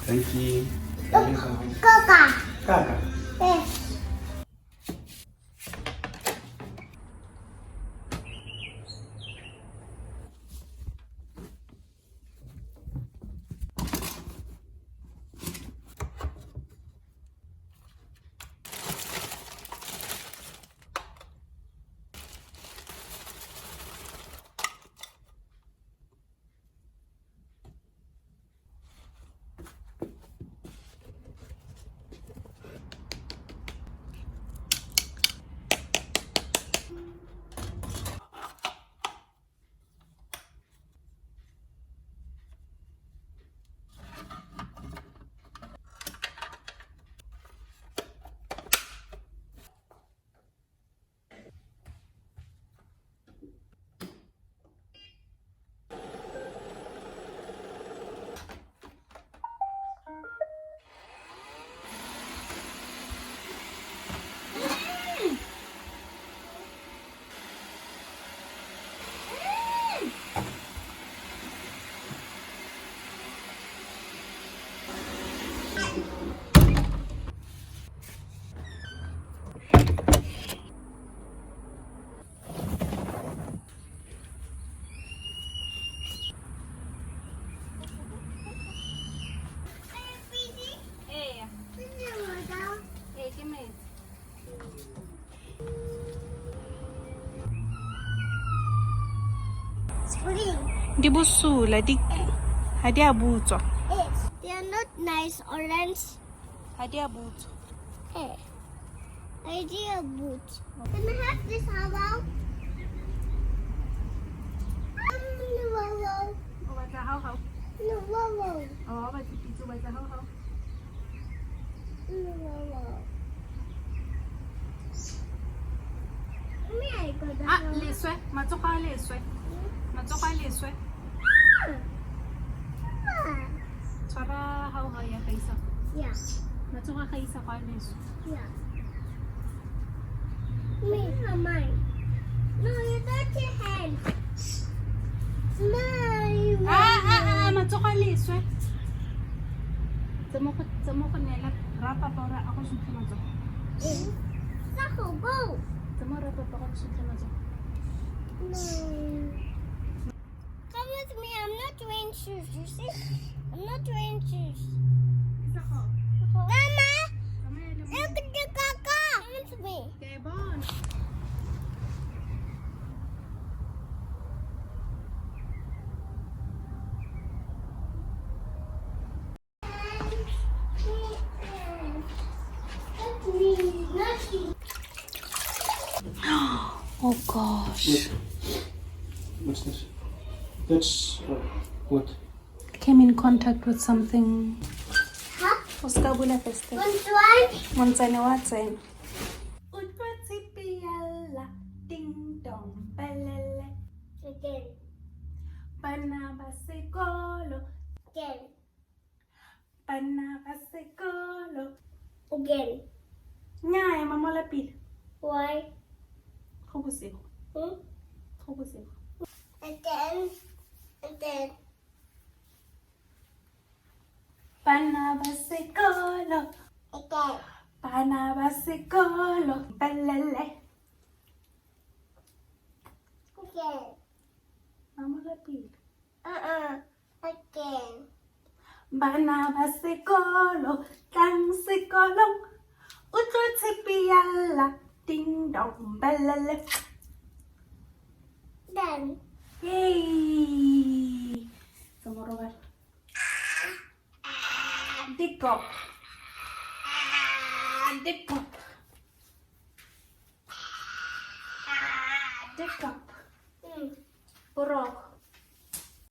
Dankie. Kaka. Kaka. Yes. Spring. Di busula, ha di a butswa. Yes. They are not nice orange. Ha di a butswa. Hey. Idea boot. Can I have this hollow? No, O batla hao-hao. no, no, O batla pitso, o batla hao-hao. no. May I go down? Ah, leswe. Matsogo a leswe. Matsogo a leswe. Tshwara hao-hao ya gaisa. Yeah, Matsogo a gaisa go a leswe. yeah. Me, mine. No, you don't your hand. No, Matsogo a leswe. Tsa mo go neela rapa pa ora a go sutlha matsogo. Sako, go. Tsa mo rapa pa go sutlha matsogo. No. Come with me. I'm not wearing shoes. You see? I'm not wearing shoes. Isa ko. Mama, Kamay alam mo. look at the kaka. Come with me. Kebon. Oh gosh. What's this? That's what? Came in contact with something. Huh? Uskabula feste. Which one? Montsane wa tsena. Utlwa tshipi yalla, ding dong belele. Again. Bana ba sekolo, Again. bana ba sekolo. Again. Nnyaa mamola pila. Why? Go bosigo. Hmm? Go bosigo. Again. Again. Bana ba sekolo, Again. bana ba sekolo belele. Again. Mamola pila. Again. Bana ba sekolo, tlang sekolong. Utlwa tshipi yalla, ding dong belele. Then. Yay! Tomorrow, dig up. Dig up. Dig up. Borok.